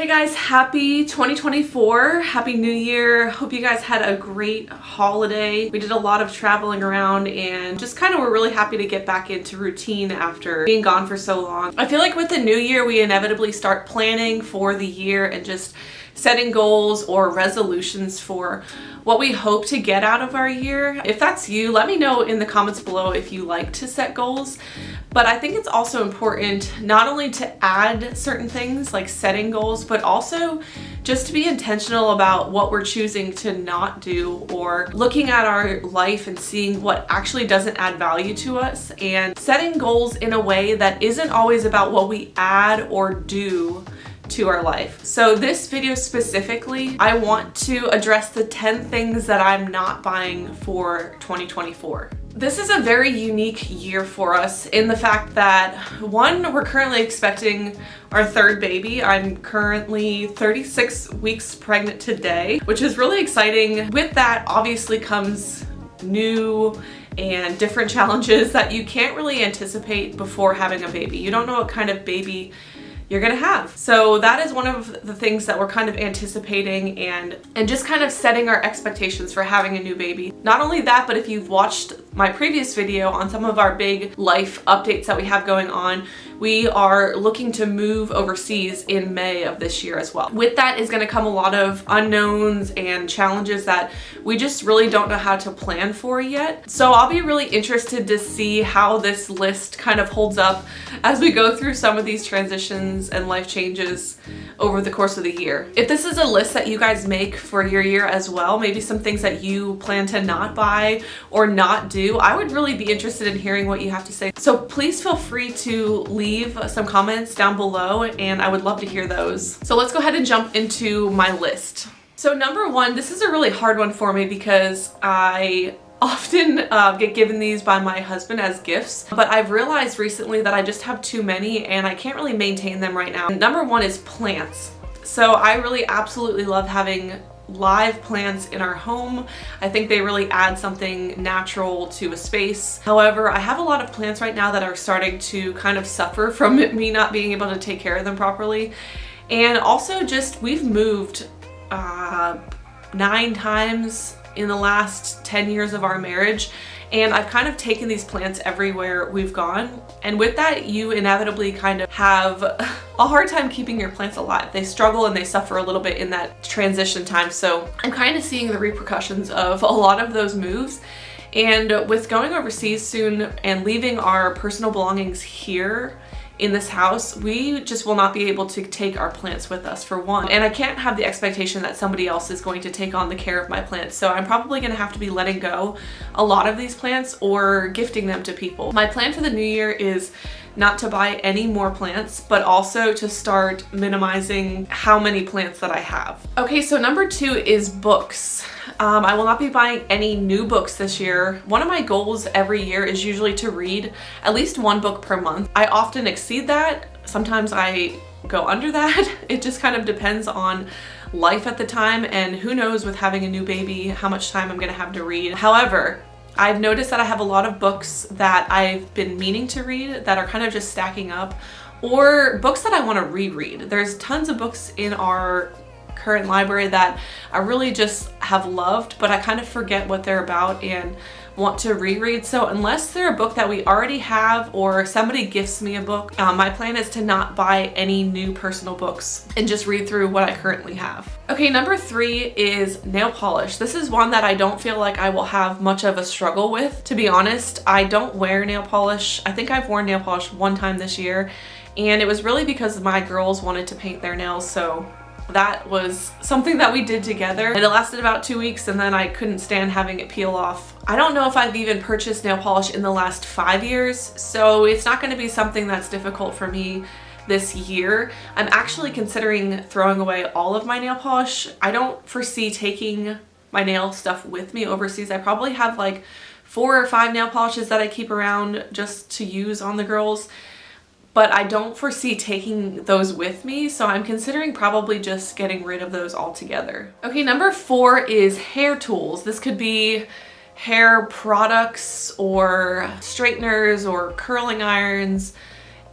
Hey guys, happy 2024, happy new year. Hope you guys had a great holiday. We did a lot of traveling around and just kind of were really happy to get back into routine after being gone for so long. I feel like with the new year, we inevitably start planning for the year and just setting goals or resolutions for what we hope to get out of our year. If that's you, let me know in the comments below if you like to set goals. But I think it's also important not only to add certain things like setting goals, but also just to be intentional about what we're choosing to not do, or looking at our life and seeing what actually doesn't add value to us and setting goals in a way that isn't always about what we add or do to our life. So this video specifically, I want to address the 10 things that I'm not buying for 2024. This is a very unique year for us in the fact that, one, we're currently expecting our third baby. I'm currently 36 weeks pregnant today, which is really exciting. With that obviously comes new and different challenges that you can't really anticipate before having a baby. You don't know what kind of baby you're gonna have. So that is one of the things that we're kind of anticipating and just kind of setting our expectations for having a new baby. Not only that, but if you've watched my previous video on some of our big life updates that we have going on, we are looking to move overseas in May of this year as well. With that is gonna come a lot of unknowns and challenges that we just really don't know how to plan for yet. So I'll be really interested to see how this list kind of holds up as we go through some of these transitions and life changes over the course of the year. If this is a list that you guys make for your year as well, maybe some things that you plan to not buy or not do, I would really be interested in hearing what you have to say. So please feel free to leave some comments down below and I would love to hear those. So let's go ahead and jump into my list. So number one, this is a really hard one for me because I often get given these by my husband as gifts, but I've realized recently that I just have too many and I can't really maintain them right now. Number one is plants. So I really absolutely love having live plants in our home. I think they really add something natural to a space. However, I have a lot of plants right now that are starting to kind of suffer from me not being able to take care of them properly. And also just, we've moved 9 times in the last 10 years of our marriage, and I've kind of taken these plants everywhere we've gone. And with that, you inevitably kind of have a hard time keeping your plants alive. They struggle and they suffer a little bit in that transition time. So I'm kind of seeing the repercussions of a lot of those moves. And with going overseas soon and leaving our personal belongings here in this house, we just will not be able to take our plants with us, for one. And I can't have the expectation that somebody else is going to take on the care of my plants. So I'm probably gonna have to be letting go a lot of these plants or gifting them to people. My plan for the new year is not to buy any more plants, but also to start minimizing how many plants that I have. Okay, so number 2 is books. I will not be buying any new books this year. One of my goals every year is usually to read at least 1 book per month. I often exceed that. Sometimes I go under that. It just kind of depends on life at the time, and who knows with having a new baby how much time I'm gonna have to read. However, I've noticed that I have a lot of books that I've been meaning to read that are kind of just stacking up, or books that I want to reread. There's tons of books in our current library that I really just have loved, but I kind of forget what they're about and want to reread. So unless they're a book that we already have or somebody gifts me a book, my plan is to not buy any new personal books and just read through what I currently have. Okay, number 3 is nail polish. This is one that I don't feel like I will have much of a struggle with. To be honest, I don't wear nail polish. I think I've worn nail polish 1 time this year, and it was really because my girls wanted to paint their nails, so that was something that we did together. And it lasted about 2 weeks and then I couldn't stand having it peel off. I don't know if I've even purchased nail polish in the last 5 years, so it's not going to be something that's difficult for me this year. I'm actually considering throwing away all of my nail polish. I don't foresee taking my nail stuff with me overseas. I probably have like 4 or 5 nail polishes that I keep around just to use on the girls, but I don't foresee taking those with me, so I'm considering probably just getting rid of those altogether. Okay, number 4 is hair tools. This could be hair products or straighteners or curling irons,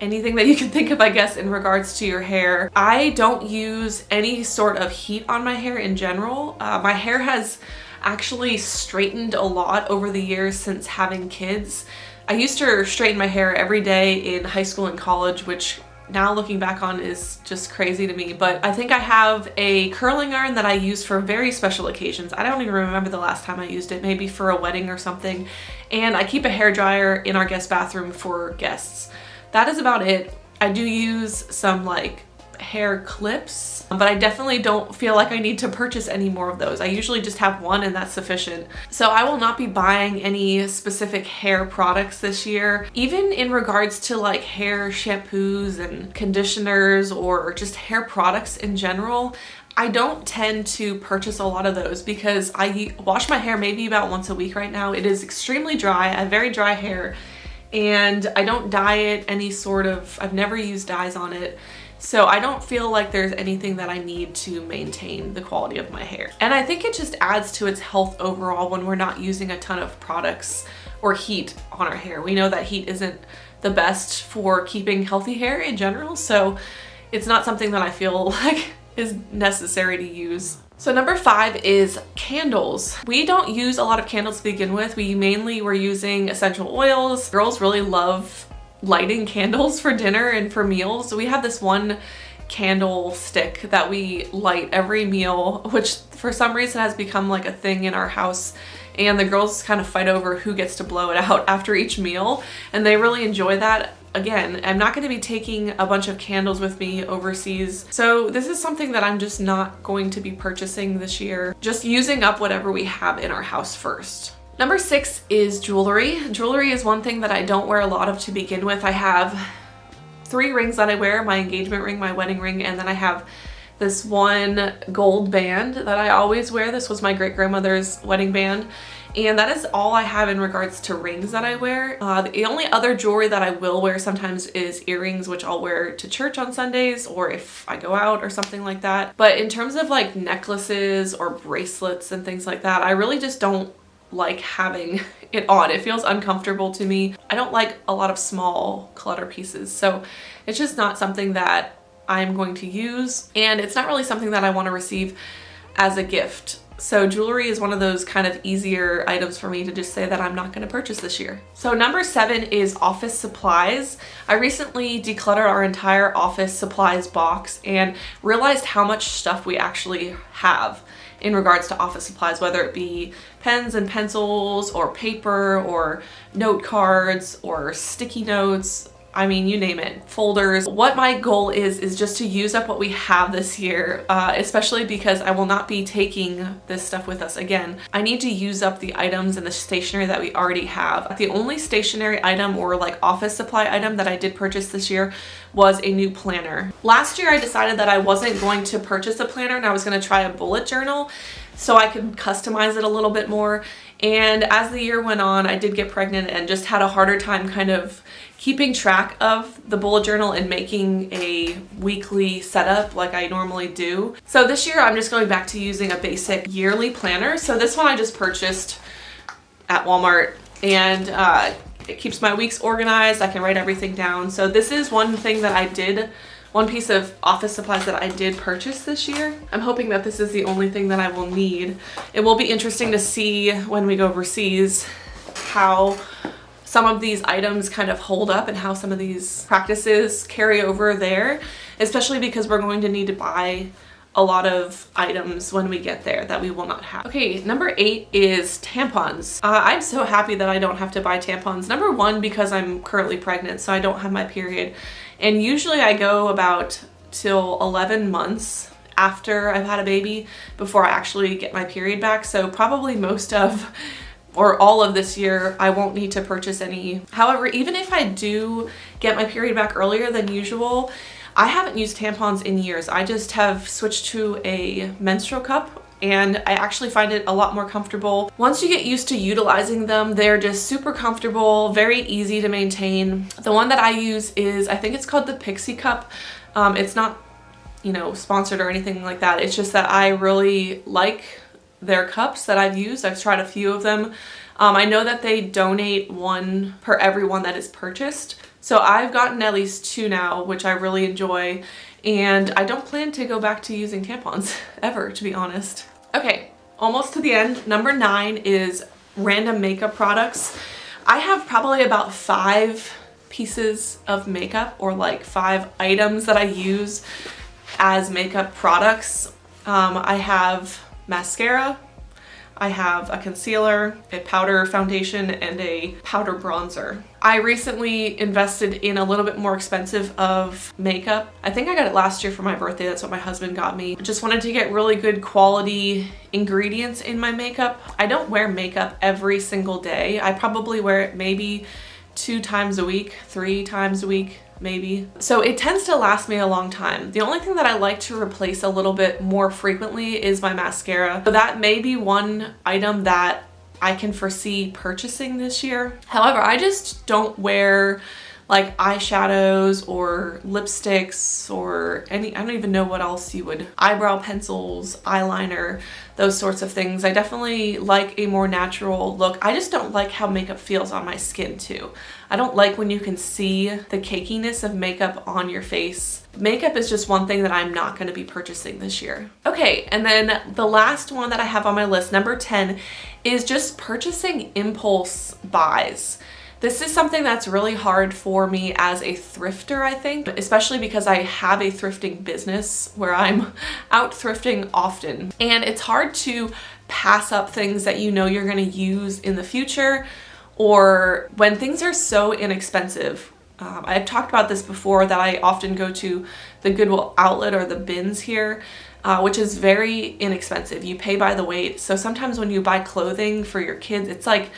anything that you can think of, I guess, in regards to your hair. I don't use any sort of heat on my hair in general. My hair has actually straightened a lot over the years since having kids. I used to straighten my hair every day in high school and college, which now looking back on is just crazy to me. But I think I have a curling iron that I use for very special occasions. I don't even remember the last time I used it, maybe for a wedding or something. And I keep a hair dryer in our guest bathroom for guests. That is about it. I do use some like hair clips, but I definitely don't feel like I need to purchase any more of those. I usually just have one and that's sufficient. So I will not be buying any specific hair products this year. Even in regards to like hair shampoos and conditioners or just hair products in general, I don't tend to purchase a lot of those because I wash my hair maybe about once a week right now. It is extremely dry. I have very dry hair and I don't dye it any sort of, I've never used dyes on it. So I don't feel like there's anything that I need to maintain the quality of my hair. And I think it just adds to its health overall when we're not using a ton of products or heat on our hair. We know that heat isn't the best for keeping healthy hair in general, so it's not something that I feel like is necessary to use. So number 5 is candles. We don't use a lot of candles to begin with. We mainly were using essential oils. Girls really love lighting candles for dinner and for meals. So we have this one candle stick that we light every meal, which for some reason has become like a thing in our house. And the girls kind of fight over who gets to blow it out after each meal. And they really enjoy that. Again, I'm not going to be taking a bunch of candles with me overseas. So this is something that I'm just not going to be purchasing this year. Just using up whatever we have in our house first. Number 6 is jewelry. Jewelry is one thing that I don't wear a lot of to begin with. I have 3 rings that I wear, my engagement ring, my wedding ring, and then I have this one gold band that I always wear. This was my great-grandmother's wedding band. And that is all I have in regards to rings that I wear. The only other jewelry that I will wear sometimes is earrings, which I'll wear to church on Sundays or if I go out or something like that. But in terms of like necklaces or bracelets and things like that, I really just don't like having it on. It feels uncomfortable to me. I don't like a lot of small clutter pieces, so it's just not something that I'm going to use, and it's not really something that I want to receive as a gift. So jewelry is one of those kind of easier items for me to just say that I'm not going to purchase this year. So number 7 is office supplies. I recently decluttered our entire office supplies box and realized how much stuff we actually have in regards to office supplies, whether it be pens and pencils or paper or note cards or sticky notes. I mean, you name it, folders. What my goal is just to use up what we have this year, especially because I will not be taking this stuff with us again. I need to use up the items and the stationery that we already have. The only stationery item or like office supply item that I did purchase this year was a new planner. Last year I decided that I wasn't going to purchase a planner and I was going to try a bullet journal so I could customize it a little bit more. And as the year went on, I did get pregnant and just had a harder time kind of keeping track of the bullet journal and making a weekly setup like I normally do. So this year I'm just going back to using a basic yearly planner. So this one I just purchased at Walmart, and it keeps my weeks organized. I can write everything down. So this is one thing that I did, one piece of office supplies that I did purchase this year. I'm hoping that this is the only thing that I will need. It will be interesting to see when we go overseas how some of these items kind of hold up and how some of these practices carry over there, especially because we're going to need to buy a lot of items when we get there that we will not have. Okay, number 8 is tampons. I'm so happy that I don't have to buy tampons. Number 1, because I'm currently pregnant, so I don't have my period. And usually I go about till 11 months after I've had a baby before I actually get my period back. So probably most of or all of this year, I won't need to purchase any. However, even if I do get my period back earlier than usual, I haven't used tampons in years. I just have switched to a menstrual cup and I actually find it a lot more comfortable. Once you get used to utilizing them, they're just super comfortable, very easy to maintain. The one that I use is, I think it's called the Pixie Cup. It's not, you know, sponsored or anything like that. It's just that I really like their cups that I've used. I've tried a few of them. I know that they donate one per every one that is purchased. So I've gotten at least 2 now, which I really enjoy, and I don't plan to go back to using tampons ever, to be honest. Okay, almost to the end. Number 9 is random makeup products. I have probably about 5 pieces of makeup, or like 5 items that I use as makeup products. I have mascara, I have a concealer, a powder foundation, and a powder bronzer. I recently invested in a little bit more expensive of makeup. I think I got it last year for my birthday. That's what my husband got me. Just wanted to get really good quality ingredients in my makeup. I don't wear makeup every single day. I probably wear it maybe 2 times a week, 3 times a week, maybe. So it tends to last me a long time. The only thing that I like to replace a little bit more frequently is my mascara. So that may be one item that I can foresee purchasing this year. However, I just don't wear like eyeshadows or lipsticks or I don't even know what else you would, eyebrow pencils, eyeliner, those sorts of things. I definitely like a more natural look. I just don't like how makeup feels on my skin too. I don't like when you can see the cakiness of makeup on your face. Makeup is just one thing that I'm not going to be purchasing this year. Okay, and then the last one that I have on my list, number 10, is just purchasing impulse buys. This is something that's really hard for me as a thrifter, I think, especially because I have a thrifting business where I'm out thrifting often. And it's hard to pass up things that you know you're going to use in the future, or when things are so inexpensive. I've talked about this before, that I often go to the Goodwill outlet or the bins here, which is very inexpensive. You pay by the weight. So sometimes when you buy clothing for your kids, it's like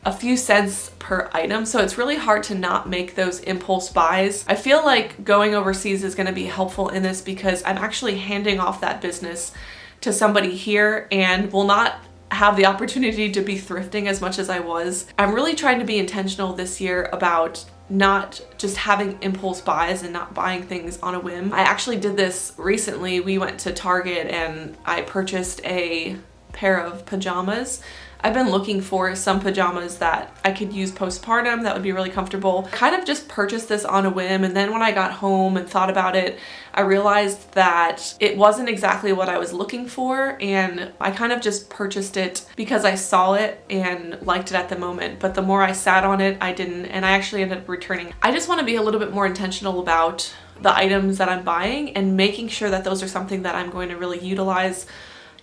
a few cents per item, so it's really hard to not make those impulse buys. I feel like going overseas is going to be helpful in this because I'm actually handing off that business to somebody here and will not have the opportunity to be thrifting as much as I was. I'm really trying to be intentional this year about not just having impulse buys and not buying things on a whim. I actually did this recently. We went to Target and I purchased a pair of pajamas. I've been looking for some pajamas that I could use postpartum that would be really comfortable. Kind of just purchased this on a whim, and then when I got home and thought about it, I realized that it wasn't exactly what I was looking for, and I kind of just purchased it because I saw it and liked it at the moment. But the more I sat on it, I didn't, and I actually ended up returning. I just want to be a little bit more intentional about the items that I'm buying and making sure that those are something that I'm going to really utilize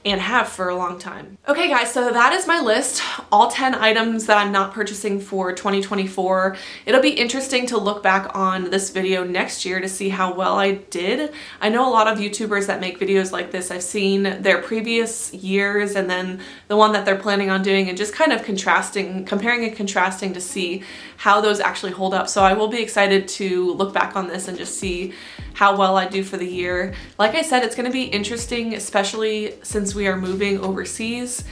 and have for a long time. Okay guys, so that is my list, all 10 items that I'm not purchasing for 2024. It'll be interesting to look back on this video next year to see how well I did. I know a lot of YouTubers that make videos like this. I've seen their previous years and then the one that they're planning on doing, and just kind of comparing and contrasting to see how those actually hold up. So I will be excited to look back on this and just see how well I do for the year. Like I said, it's going to be interesting, especially since we are moving overseas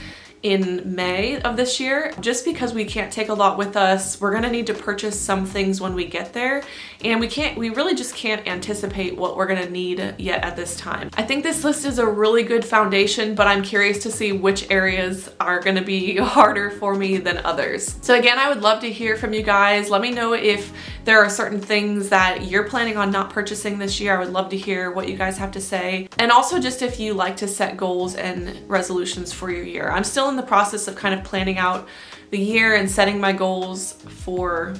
in May of this year. Just because we can't take a lot with us, we're gonna need to purchase some things when we get there, and we really just can't anticipate what we're gonna need yet at this time. I think this list is a really good foundation, but I'm curious to see which areas are gonna be harder for me than others. So again, I would love to hear from you guys. Let me know if there are certain things that you're planning on not purchasing this year. I would love to hear what you guys have to say. And also just if you like to set goals and resolutions for your year. I'm still in the process of kind of planning out the year and setting my goals for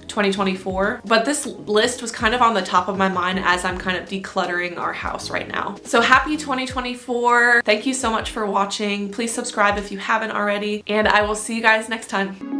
2024, but this list was kind of on the top of my mind as I'm kind of decluttering our house right now. So happy 2024. Thank you so much for watching. Please subscribe if you haven't already, and I will see you guys next time.